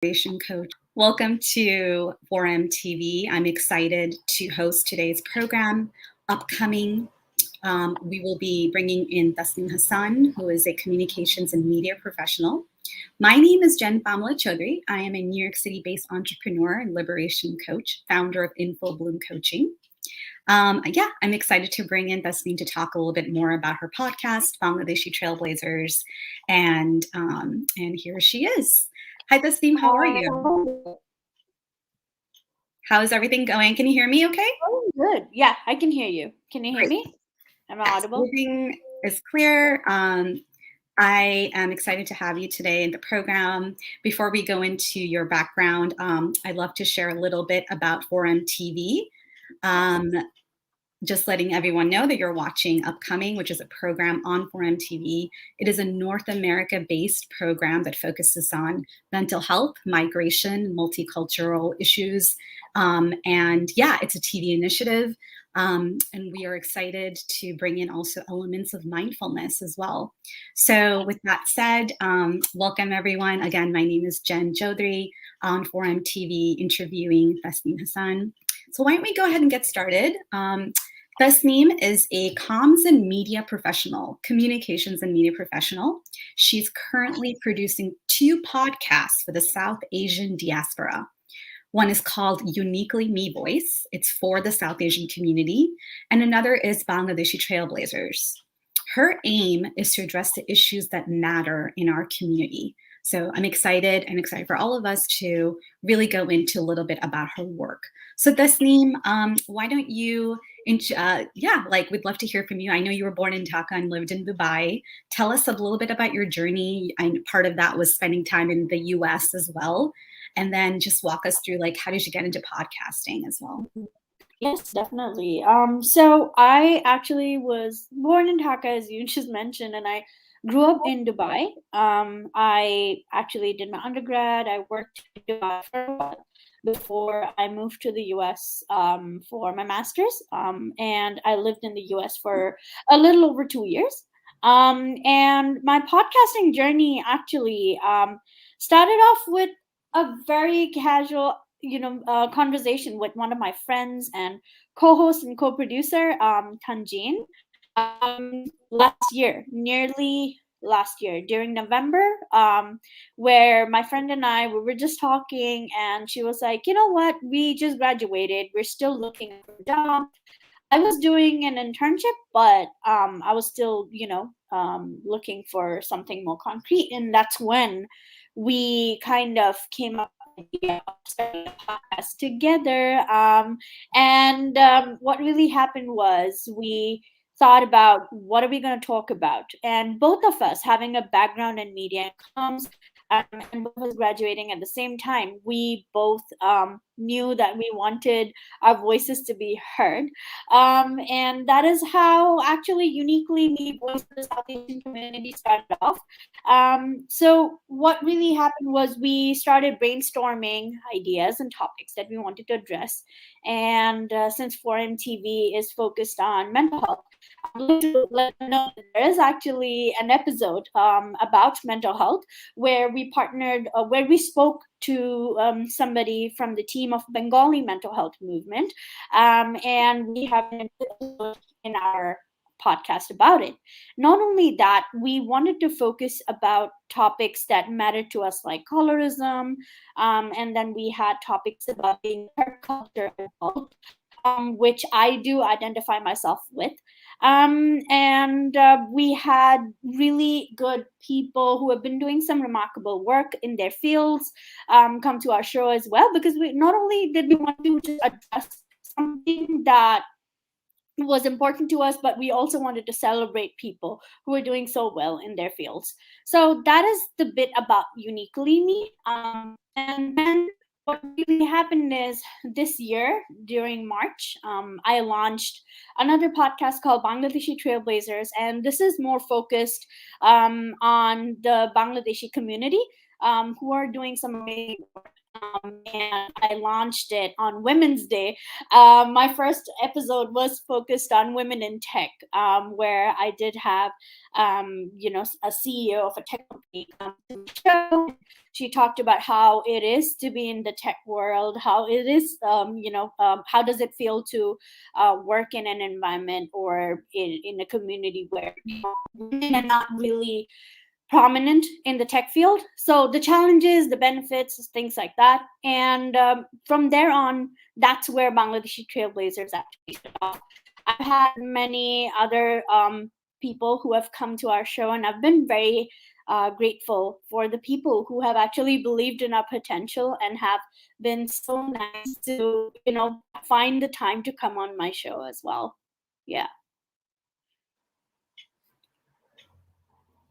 Collaboration Coach. Welcome to 4M TV. I'm excited to host today's program. Upcoming, we will be bringing in Tasnim Hasan, who is a communications and media professional. My name is Pamela Chowdhury. I am a New York City-based entrepreneur and liberation coach, founder of Info Bloom Coaching. I'm excited to bring in Tasnim to talk a little bit more about her podcast, Bangladeshi Trailblazers, and here she is. Hi, Tasnim. How are you? How is everything going? Can you hear me okay? Oh, good. Yeah, I can hear you. Can you hear me? Am I audible? Everything is clear. I am excited to have you today in the program. Before we go into your background, I'd love to share a little bit about 4M TV. Just letting everyone know that you're watching Upcoming, which is a program on 4M TV. It is a North America-based program that focuses on mental health, migration, multicultural issues. It's a TV initiative. And we are excited to bring in also elements of mindfulness as well. So with that said, welcome everyone. Again, my name is Jen Chowdhury on 4M TV interviewing Tasnim Hasan. So why don't we go ahead and get started? Tasnim is a comms and media professional, communications and media professional. She's currently producing 2 podcasts for the South Asian diaspora. One is called Uniquely Me Voice. It's for the South Asian community. And another is Bangladeshi Trailblazers. Her aim is to address the issues that matter in our community. So I'm excited for all of us to really go into a little bit about her work. So Tasnim, why don't you, we'd love to hear from you. I know you were born in Dhaka and lived in Dubai. Tell us a little bit about your journey. And part of that was spending time in the US as well. And then just walk us through, how did you get into podcasting as well? Yes, definitely. So I actually was born in Dhaka, as you just mentioned, and I grew up in Dubai. I actually did my undergrad. I worked in Dubai for a while before I moved to the US for my master's. And I lived in the US for a little over 2 years. And my podcasting journey actually started off with a very casual conversation with one of my friends and co-host and co-producer, Tanjeen, nearly last year during November, where my friend and I, we were just talking, and she was like, you know what, we just graduated, we're still looking for a job. I was doing an internship, but I was still, looking for something more concrete. And that's when we kind of came up with the idea of starting a podcast together. What really happened was we thought about what are we going to talk about. And both of us having a background in media and comms, and both of us graduating at the same time, we both knew that we wanted our voices to be heard. And that is how actually Uniquely Me Voice of the South Asian community started off. So what really happened was we started brainstorming ideas and topics that we wanted to address. And since 4M TV is focused on mental health, I'd like to let you know that there is actually an episode about mental health where we partnered, where we spoke to somebody from the team of Bengali mental health movement. And we have an episode in our podcast about it. Not only that, we wanted to focus about topics that mattered to us, like colorism, and then we had topics about being culture involved, which I do identify myself with. We had really good people who have been doing some remarkable work in their fields come to our show as well, because we not only did we want to just address something that was important to us, but we also wanted to celebrate people who are doing so well in their fields. So that is the bit about Uniquely Me. And then what really happened is this year during March, I launched another podcast called Bangladeshi Trailblazers, and this is more focused on the Bangladeshi community who are doing some amazing work. and I launched it on Women's Day. My first episode was focused on women in tech, where I did have, a CEO of a tech company come to the show. She talked about how it is to be in the tech world, how it is, how does it feel to work in an environment or in a community where women are not really prominent in the tech field. So the challenges, the benefits, things like that. And from there on, that's where Bangladeshi Trailblazers actually started off. I've had many other people who have come to our show, and I've been very grateful for the people who have actually believed in our potential and have been so nice to, find the time to come on my show as well. Yeah.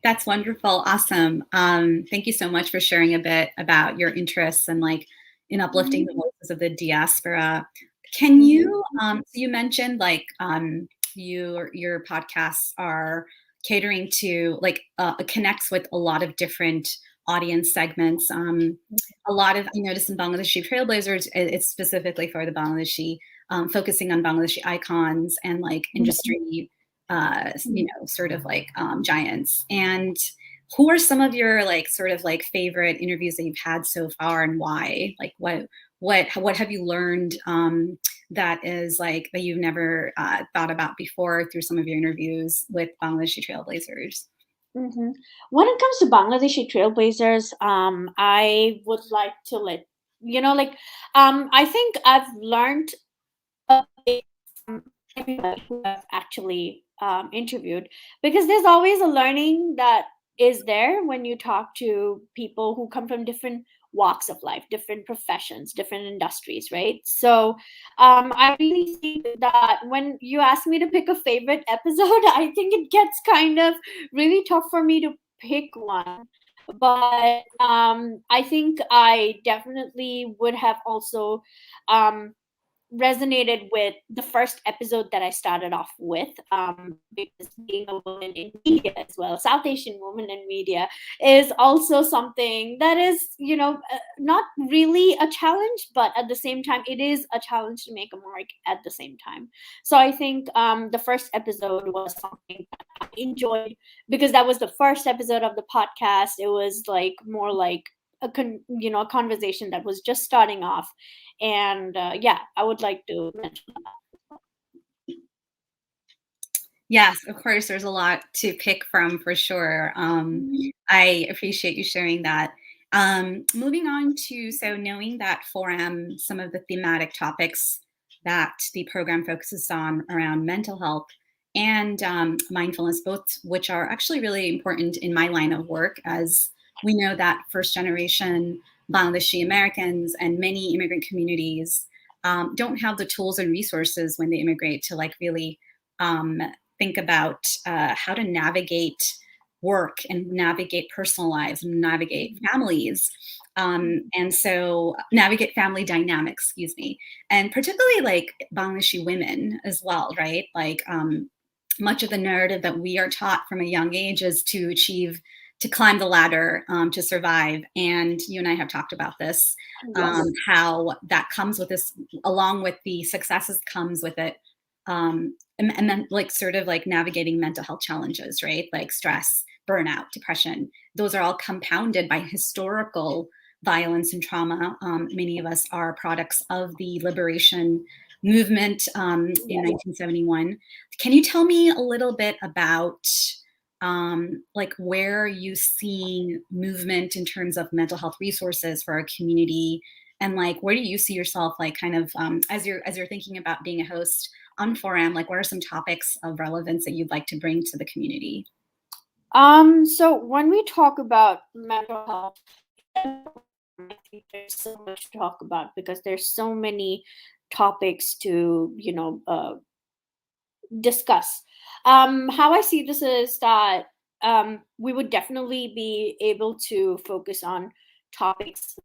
That's wonderful. Awesome. Thank you so much for sharing a bit about your interests and like in uplifting the voices of the diaspora. Can you, so you mentioned like your podcasts are catering to like connects with a lot of different audience segments. A lot of, I noticed in Bangladeshi Trailblazers, it's specifically for the Bangladeshi, focusing on Bangladeshi icons and like industry sort of like giants. And who are some of your like sort of like favorite interviews that you've had so far, and why? Like what have you learned that is like that you've never thought about before through some of your interviews with Bangladeshi Trailblazers? When it comes to Bangladeshi Trailblazers, I would like to I think I've learned a bit from everybody who I've actually interviewed, because there's always a learning that is there when you talk to people who come from different walks of life, different professions, different industries, right? So I really think that when you ask me to pick a favorite episode, I think it gets kind of really tough for me to pick one. But I think I definitely would have also um, resonated with the first episode that I started off with, because being a woman in media as well, a South Asian woman in media, is also something that is, not really a challenge, but at the same time, it is a challenge to make a mark at the same time. So I think the first episode was something that I enjoyed because that was the first episode of the podcast. It was like more like a conversation that was just starting off, and yeah, I would like to mention that. Yes, of course, there's a lot to pick from for sure. I appreciate you sharing that. Moving on to, so knowing that Forum, some of the thematic topics that the program focuses on around mental health and mindfulness, both which are actually really important in my line of work, as we know that first generation Bangladeshi Americans and many immigrant communities don't have the tools and resources when they immigrate to like really think about how to navigate work and navigate personal lives and navigate families. And so navigate family dynamics, excuse me, and particularly like Bangladeshi women as well, right? Like much of the narrative that we are taught from a young age is to achieve, to climb the ladder, to survive. And you and I have talked about this, how that comes with this, along with the successes comes with it, and then like sort of like navigating mental health challenges, right? Like stress, burnout, depression. Those are all compounded by historical violence and trauma. Many of us are products of the liberation movement in 1971. Can you tell me a little bit about like where you see movement in terms of mental health resources for our community, and like where do you see yourself like kind of as you're thinking about being a host on Forum, like what are some topics of relevance that you'd like to bring to the community? So when we talk about mental health, I think there's so much to talk about because there's so many topics to discuss. How I see this is that we would definitely be able to focus on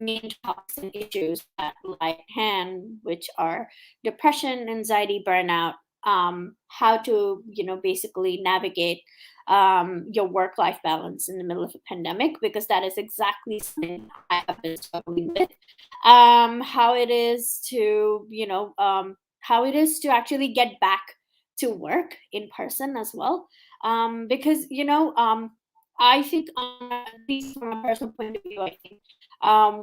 main topics and issues that lie at hand, which are depression, anxiety, burnout, how to, basically navigate your work-life balance in the middle of a pandemic, because that is exactly something I have been struggling with. how it is to, how it is to actually get back to work in person as well. Because, I think, at least from a personal point of view, I think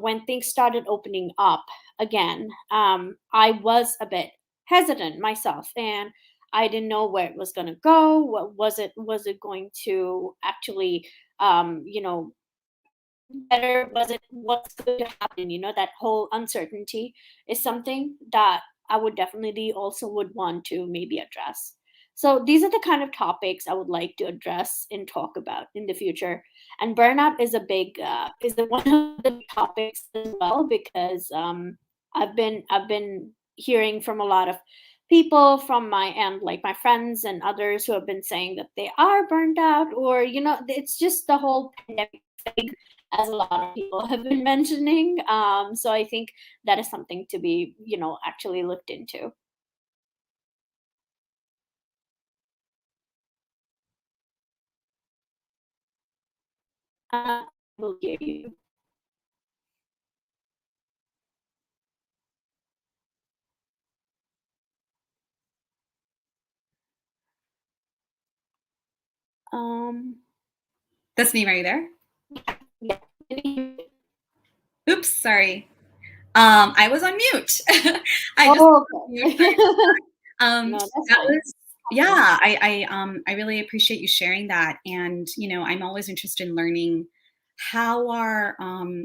when things started opening up again, I was a bit hesitant myself, and I didn't know where it was going to go. What was it? Was it going to actually, you know, better? Was it what's going to happen? That whole uncertainty is something that I would definitely also would want to maybe address. So these are the kind of topics I would like to address and talk about in the future. And burnout is a big is the one of the big topics as well, because I've been hearing from a lot of people from my end, like my friends and others, who have been saying that they are burned out, or it's just the whole pandemic thing, as a lot of people have been mentioning. So I think that is something to be, actually looked into. I will hear you. Um, Tasnim, are you there? yeah. Oops, sorry. I was on mute. I just Oh, mute. okay. No, that's That fine. was yeah. I really appreciate you sharing that, and I'm always interested in learning how are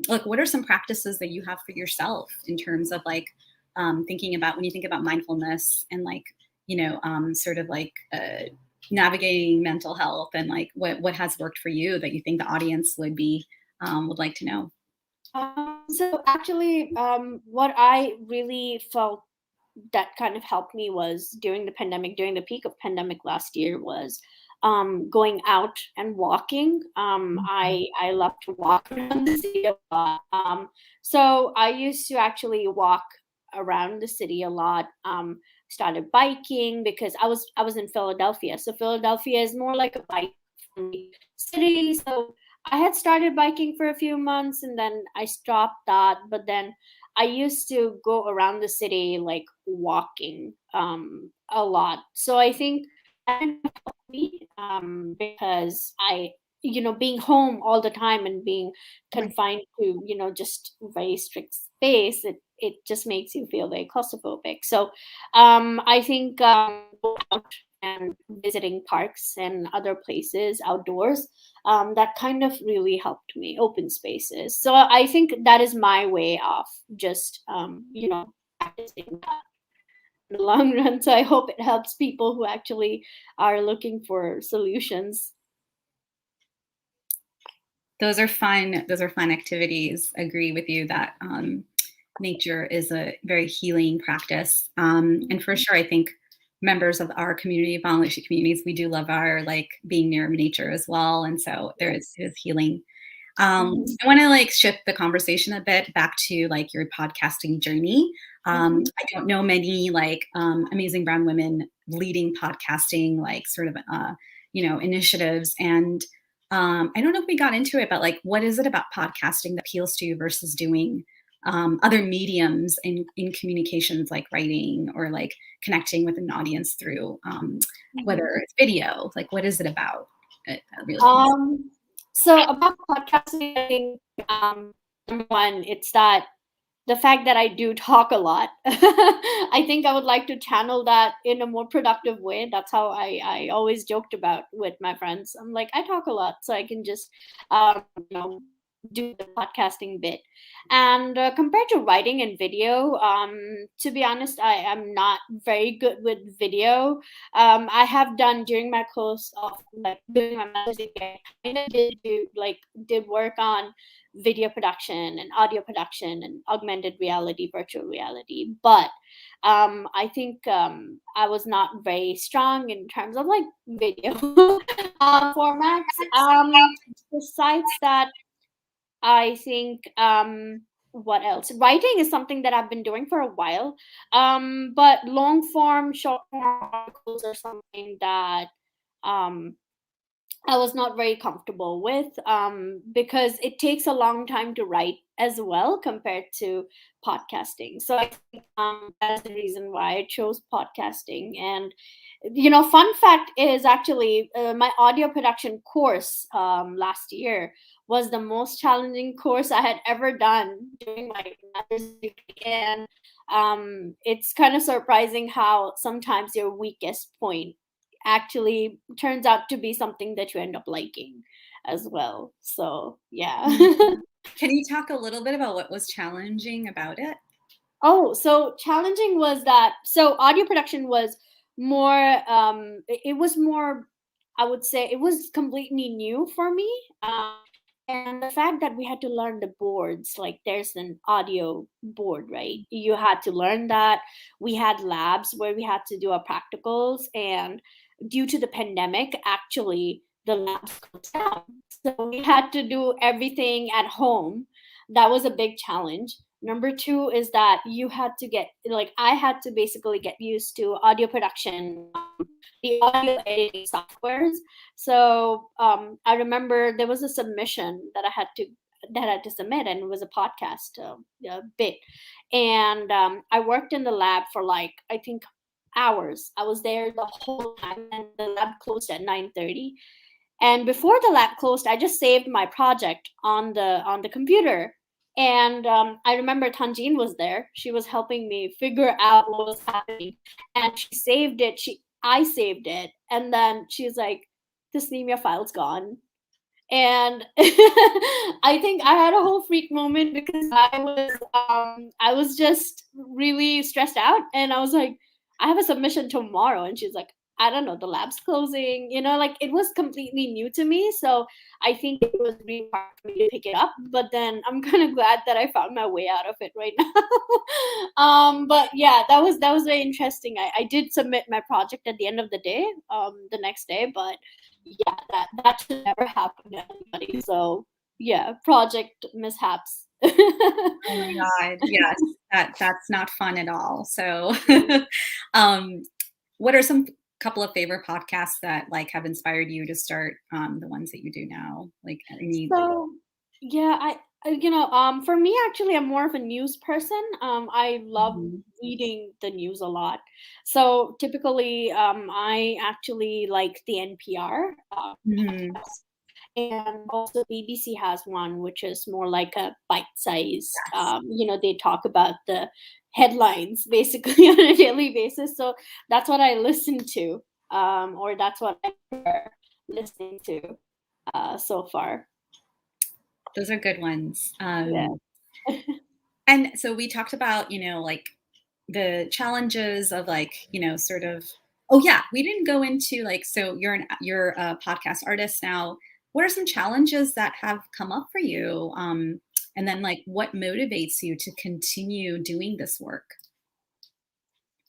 like what are some practices that you have for yourself in terms of like thinking about when you think about mindfulness and like sort of like navigating mental health and like what has worked for you that you think the audience would like to know. So actually, what I really felt that kind of helped me was during the pandemic, during the peak of pandemic last year, was going out and walking. I love to walk around the city a lot. So I used to actually walk around the city a lot. Started biking because I was in Philadelphia. So Philadelphia is more like a bike friendly city. So I had started biking for a few months and then I stopped that. But then I used to go around the city like walking a lot. So I think that kind of helped me, because being home all the time and being Right. confined to, just very strict space, it just makes you feel very claustrophobic. So I think going out and visiting parks and other places outdoors, that kind of really helped me, open spaces. So I think that is my way of just practicing that in the long run. So I hope it helps people who actually are looking for solutions. Those are fun. Those are fun activities. Agree with you that nature is a very healing practice. And for sure, I think members of our community, volunteer communities, we do love our like being near nature as well. And so there is healing. Mhm, I want to like shift the conversation a bit back to like your podcasting journey. mhm, I don't know many like amazing brown women leading podcasting like sort of initiatives, and I don't know if we got into it, but like what is it about podcasting that appeals to you versus doing other mediums in communications like writing or like connecting with an audience through mhm. whether it's video, like what is it about it that really appeals? Um, so about podcasting, I think number one, it's that the fact that I do talk a lot. I think I would like to channel that in a more productive way. That's how I always joked about with my friends. I'm like, I talk a lot, so I can just you know do the podcasting bit. And compared to writing and video, to be honest, I am not very good with video. I have done during my course of like doing my master's degree, I kind of did work on video production and audio production and augmented reality, virtual reality. But I think I was not very strong in terms of like video formats. Besides that, I think what else? Writing is something that I've been doing for a while. But long form, short form articles are something that um I was not very comfortable with, because it takes a long time to write as well compared to podcasting. So I think that's the reason why I chose podcasting. And fun fact is actually my audio production course last year was the most challenging course I had ever done during my master's degree. And it's kind of surprising how sometimes your weakest point actually turns out to be something that you end up liking as well. So, yeah. Mm. Can you talk a little bit about what was challenging about it? Oh, so challenging was that audio production was more it was more, I would say it was completely new for me. And the fact that we had to learn the boards, like there's an audio board, right? You had to learn that. We had labs where we had to do our practicals, and due to the pandemic, actually the labs closed down. So we had to do everything at home. That was a big challenge. Number two is that you had to get, like, I had to basically get used to audio production, the audio editing softwares. So I remember there was a submission that I had to submit, and it was a podcast bit. And I worked in the lab for, like, I think hours. I was there the whole time, and the lab closed at 9:30. And before the lab closed, I just saved my project on the computer. And I remember Tanjin was there. She was helping me figure out what was happening, and she saved it. I saved it, and then she's like, "Tasnim, your file's gone." And I think I had a whole freak moment because I was just really stressed out, and I was like, I have a submission tomorrow, and she's like, I don't know, the lab's closing, like it was completely new to me. So I think it was really hard for me to pick it up, but then I'm kind of glad that I found my way out of it right now. But yeah, that was very interesting. I did submit my project at the end of the day, the next day. But yeah, that should never happen to anybody. So yeah, project mishaps. Oh my God, yes, that's not fun at all. So, um, what are some couple of favorite podcasts that, like, have inspired you to start, the ones that you do now? Like, any So yeah, for me, actually, I'm more of a news person. I love Mhm, reading the news a lot. So typically, I actually like the NPR mhm, podcast. And also BBC has one which is more like a bite-sized, yes. they talk about the headlines basically on a daily basis. So that's what I listen to, or that's what I prefer listening to so far. Those are good ones. Yeah. And so we talked about, like, the challenges of, like, sort of oh, yeah, we didn't go into, like, so you're a podcast artist now. What are some challenges that have come up for you? And then, like, what motivates you to continue doing this work?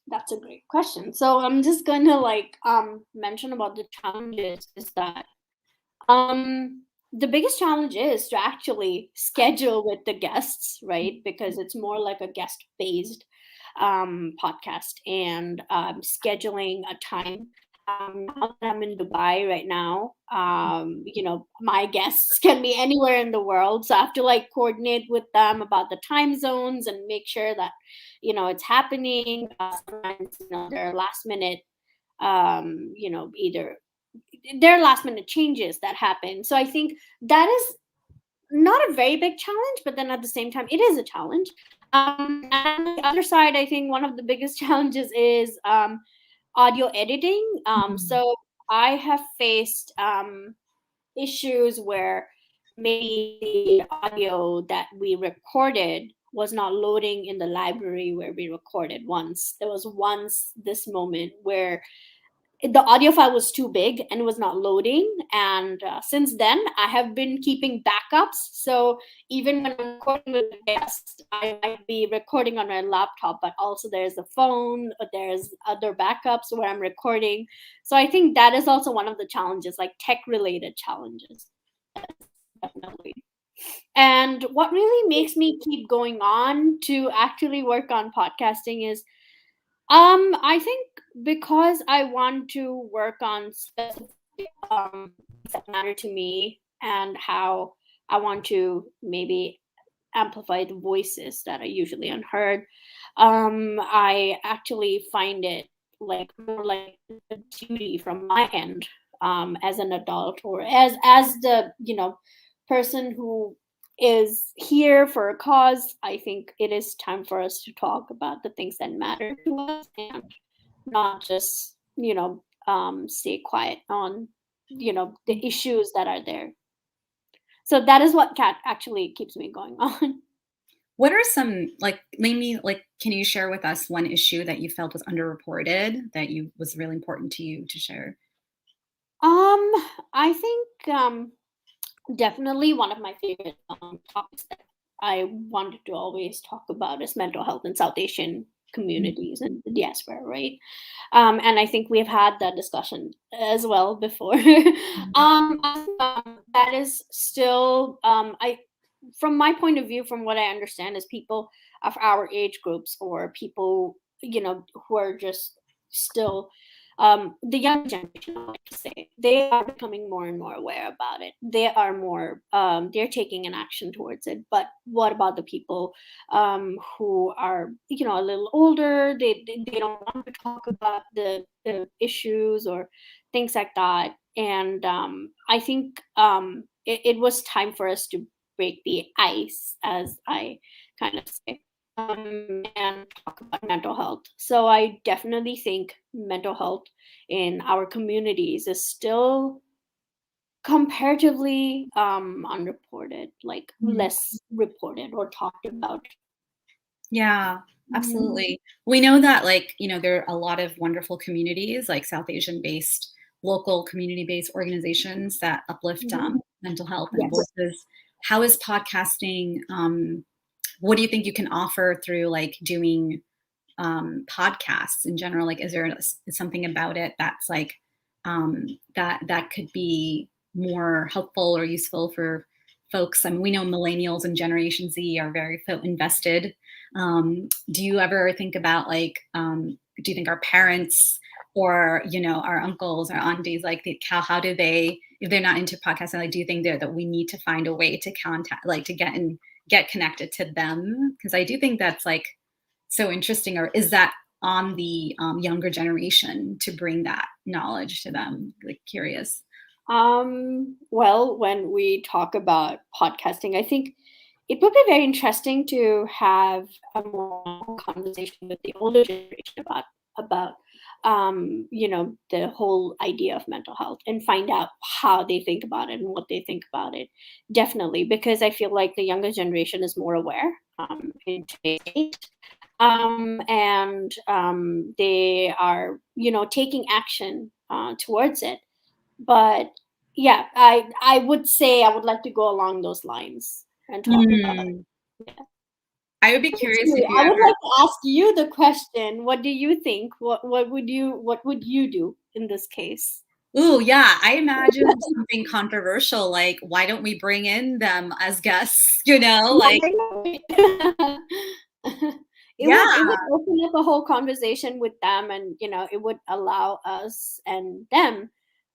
That's a great question. So I'm just going to, like, mention about the challenges is that the biggest challenge is to actually schedule with the guests, right? Because it's more like a guest based podcast, and scheduling a time. Now that I'm in Dubai right now, my guests can be anywhere in the world. So I have to, like, coordinate with them about the time zones and make sure that, it's happening. Sometimes, there are last minute, either there are last minute changes that happen. So I think that is not a very big challenge, but then at the same time, it is a challenge. And on the other side, I think one of the biggest challenges is audio editing. Mhm. So I have faced issues where maybe the audio that we recorded was not loading in the library where we recorded once. There was once this moment where the audio file was too big and was not loading. And since then I have been keeping backups, so even when I'm recording with a guest, I might be recording on my laptop, but also there's a phone, there's other backups where I'm recording. So I think that is also one of the challenges, like tech related challenges. Definitely. And what really makes me keep going on to actually work on podcasting is I think because I want to work on specific that matter to me and how I want to maybe amplify the voices that are usually unheard. I actually find it like more like a duty from my end, as an adult, or as the person who is here for a cause. I think it is time for us to talk about the things that matter to us and not just stay quiet on the issues that are there. So that is what cat actually keeps me going on. What are some, like, maybe, like, can you share with us one issue that you felt was underreported that you was really important to you to share? Um, I think definitely one of my favorite topics that I wanted to always talk about is mental health in South Asian communities and the diaspora, right? And I think we've had that discussion as well before. Mhm. That is still, I, from my point of view, from what I understand, is people of our age groups or people, who are just still, the young generation, I like to say, they are becoming more and more aware about it. They are more, they're taking an action towards it. But what about the people who are, a little older? They don't want to talk about the issues or things like that. And I think it was time for us to break the ice, as I kind of say, and talk about mental health. So I definitely think mental health in our communities is still comparatively unreported, like Mhm. less reported or talked about. Yeah, Mhm. absolutely. We know that, like, there are a lot of wonderful communities, like South Asian-based, local community-based organizations that uplift Mhm. mental health and Yes. voices. How is podcasting? What do you think you can offer through, like, doing podcasts in general? Like, is there something about it that's like that could be more helpful or useful for folks? I mean, we know millennials and Generation Z are very invested. Do you ever think about, like, do you think our parents or our uncles or aunties, like, how do they, if they're not into podcasting, like, do you think that we need to find a way to contact, like, to get connected to them? Because I do think that's, like, so interesting. Or is that on the younger generation to bring that knowledge to them? Like, curious. Well, when we talk about podcasting, I think it would be very interesting to have a more conversation with the older generation about the whole idea of mental health and find out how they think about it and what they think about it. Definitely, because I feel like the younger generation is more aware in today's age, and they are taking action towards it. But yeah, I would say I would like to go along those lines and talk about Hmm. it. Yeah. I would be curious if Actually, you I would ever. like to ask you the question. What do you think? What would you do in this case? Ooh, yeah, I imagine something controversial, like, why don't we bring in them as guests? Like, It would yeah. open up a whole conversation with them, and it would allow us and them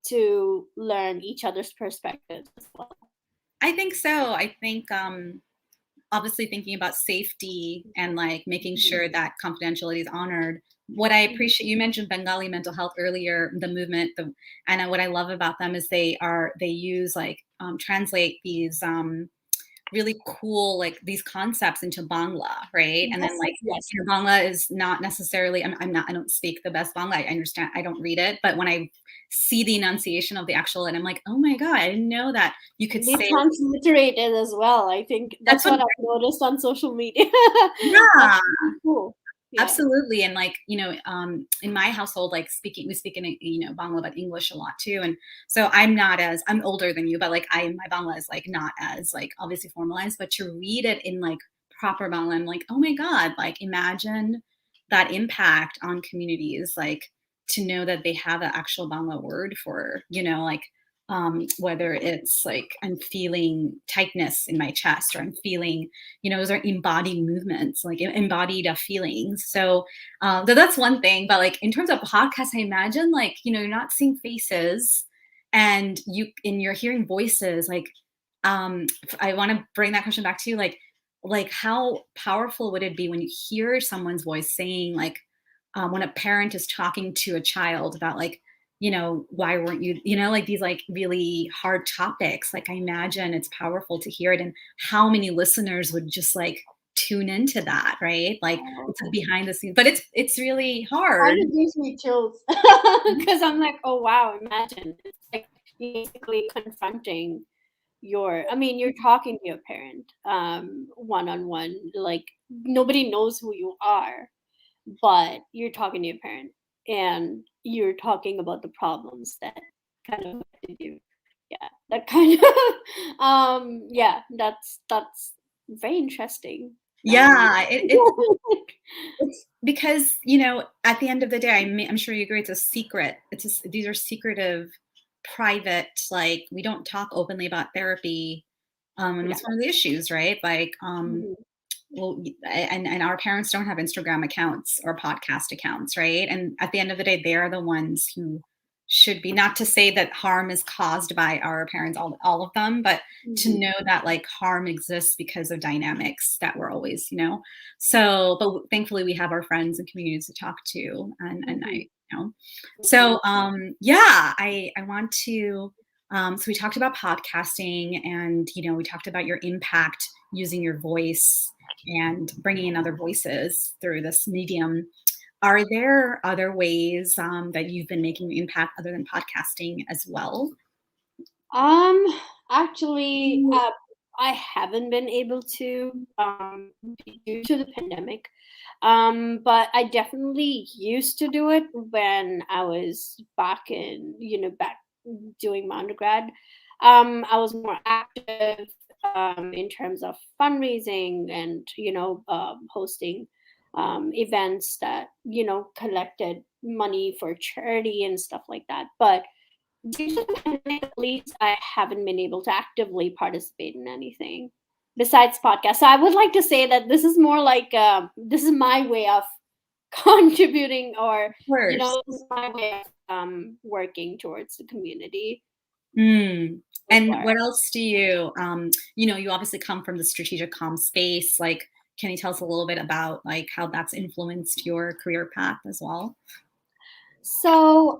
to learn each other's perspectives as well. I think so. I think obviously thinking about safety and, like, making Mhm. sure that confidentiality is honored. What I Mhm. appreciate, you mentioned Bengali mental health earlier, the movement, and what I love about them is they use, like, translate these really cool, like, these concepts into Bangla, right? And then, Yes, like, yes. Bangla is not necessarily, I'm not, I don't speak the best Bangla. I understand, I don't read it, but when I see the enunciation of the actual, and I'm like, oh my God, I didn't know that you could They say. transliterate it as well. I think That's that's what. what I've noticed on social media. That's Yeah. really cool. Yeah. Absolutely, and, like, in my household, like, we speak in, Bangla, but English a lot too, and so I'm older than you, but, like, my Bangla is, like, not as, like, obviously formalized, but to read it in, like, proper Bangla, I'm like, oh my God, like, imagine that impact on communities, like, to know that they have an actual Bangla word for, like, whether it's like I'm feeling tightness in my chest, or I'm feeling, those are embodied movements, like embodied feelings. So that's one thing. But, like, in terms of podcasts, I imagine, like, you're not seeing faces, and you're hearing voices, like, I want to bring that question back to you, like how powerful would it be when you hear someone's voice saying, like, when a parent is talking to a child about, like, why weren't you, like these like really hard topics. Like, I imagine it's powerful to hear it, and how many listeners would just like tune into that, right? Like, it's a behind the scenes, but it's really hard. Kind of gives me chills because I'm like, oh wow, imagine it's like basically confronting you're talking to your parent one on one, like nobody knows who you are, but you're talking to your parent and you're talking about the problems that kind of affected you. Yeah, that kind of yeah, that's very interesting. Yeah, it's because, at the end of the day, I'm sure you agree, it's a secret. These are secretive, private, like, we don't talk openly about therapy. And Yeah. that's one of the issues, right? Like, Mhm. well, and our parents don't have Instagram accounts or podcast accounts, right? And at the end of the day, they're the ones who should be, not to say that harm is caused by our parents, all of them, but to Mhm. know that like harm exists because of dynamics that we're always, so, but thankfully we have our friends and communities to talk to, and Mhm. so yeah, I want to, so we talked about podcasting, and we talked about your impact using your voice and bringing in other voices through this medium. Are there other ways that you've been making an impact other than podcasting as well? Um, actually, I haven't been able to due to the pandemic. But I definitely used to do it when I was back doing my undergrad. I was more active in terms of fundraising and hosting events that collected money for charity and stuff like that. But due to the pandemic, at least I haven't been able to actively participate in anything besides podcasts. So I would like to say that this is more like this is my way of contributing, or Of course. this is my way of working towards the community Mm. so And far. what else do you, you obviously come from the strategic comm space. Like, can you tell us a little bit about like how that's influenced your career path as well? So,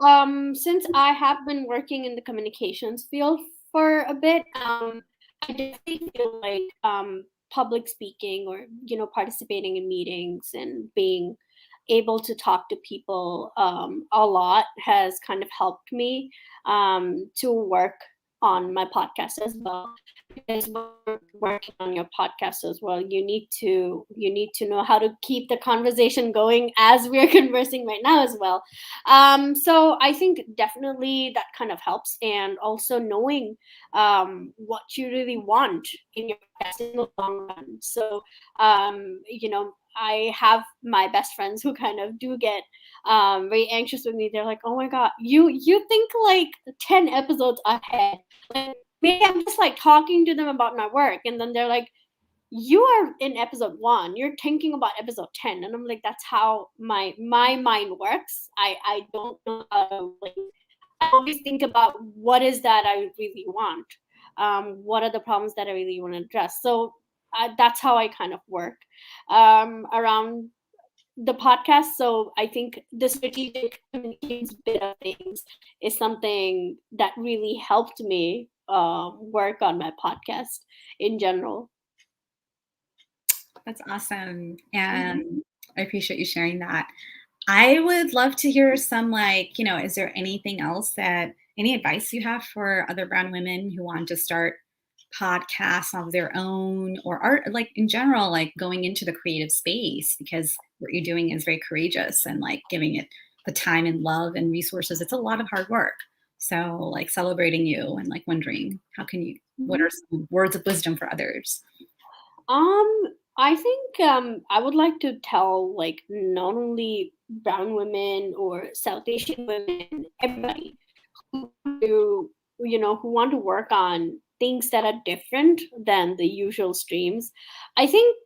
since I have been working in the communications field for a bit, I definitely feel like public speaking, or participating in meetings and being able to talk to people a lot has kind of helped me to work on my podcast as well. Because when you're working on your podcast as well, you need to know how to keep the conversation going as we're conversing right now as well. So I think definitely that kind of helps, and also knowing what you really want in your podcast in the long run. So I have my best friends who kind of do get very anxious with me. They're like, "Oh my god, you think like 10 episodes ahead." Like, maybe I'm just like talking to them about my work, and then they're like, "You are in episode 1. You're thinking about episode 10." And I'm like, "That's how my mind works. I don't know how to, like, I always think about what is that I really want. What are the problems that I really want to address?" So that's how I kind of work around the podcast. So I think the strategic communications bit of things is something that really helped me work on my podcast in general. That's awesome. Mhm. And I appreciate you sharing that. I would love to hear some, like, is there anything else any advice you have for other brown women who want to start podcasts of their own, or art, like in general, like going into the creative space, because what you're doing is very courageous, and like giving it the time and love and resources. It's a lot of hard work. So like celebrating you, and like wondering what Mhm. are some words of wisdom for others? Um, I think I would like to tell, like, not only brown women or South Asian women, everybody who want to work on things that are different than the usual streams. I think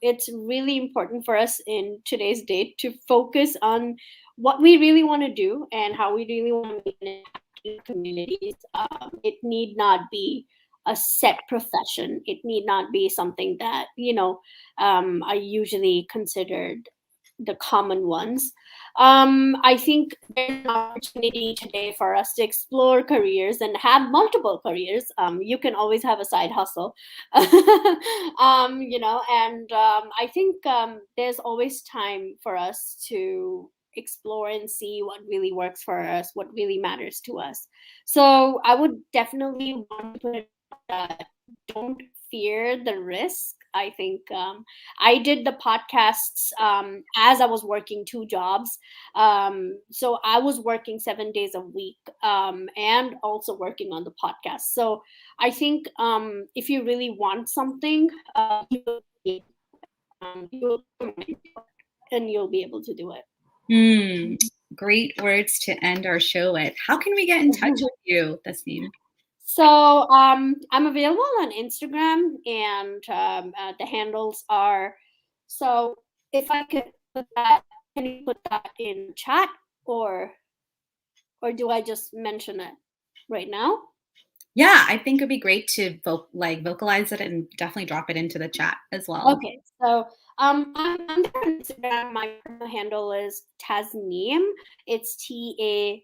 it's really important for us in today's date to focus on what we really want to do and how we really want to make an impact in communities. It need not be a set profession. It need not be something that, are usually considered the common ones. I think there's an opportunity today for us to explore careers and have multiple careers. You can always have a side hustle, I think there's always time for us to explore and see what really works for us, what really matters to us. So I would definitely want to put it don't fear the risk. I think I did the podcasts as I was working two jobs. So I was working 7 days a week and also working on the podcast. So I think if you really want something, you'll and you'll be able to do it. Great words to end our show with. How can we get in touch with you, Tasnim? So I'm available on Instagram, and the handles are. So if I could put that, can you put that in chat, or do I just mention it right now? Yeah, I think it'd be great to vocalize it and definitely drop it into the chat as well. Okay, so I'm there on Instagram. My handle is Tasnim. It's TAZZNIIM.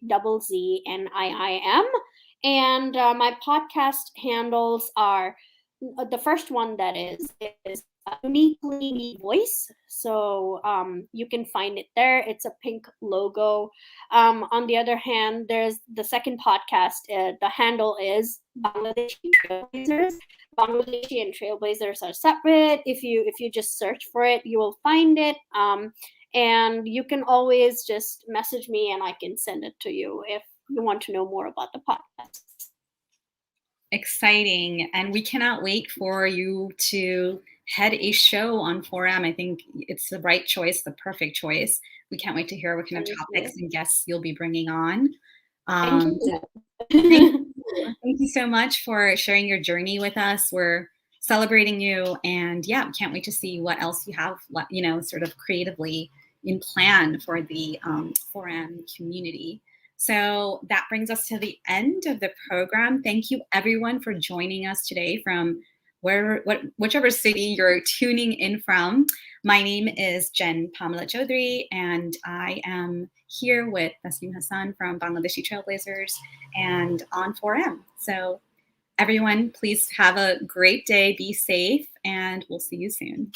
And my podcast handles are the first one that is Uniquely Me Voice. So you can find it there. It's a pink logo. On the other hand, there's the second podcast. The handle is Bangladeshi Trailblazers. Bangladeshi and Trailblazers are separate. If you just search for it, you will find it. And you can always just message me, and I can send it to you if you want to know more about the podcast. Exciting. And we cannot wait for you to head a show on 4M. I think it's the right choice, the perfect choice. We can't wait to hear what kind of topics and guests you'll be bringing on. Thank you. Thank you so much for sharing your journey with us. We're celebrating you, and yeah, we can't wait to see what else you have, sort of creatively in plan for the 4M community. So that brings us to the end of the program. Thank you, everyone, for joining us today from whichever city you're tuning in from. My name is Pamela Chowdhury, and I am here with Tasnim Hasan from Bangladeshi Trailblazers and on 4M. So everyone, please have a great day, be safe, and we'll see you soon.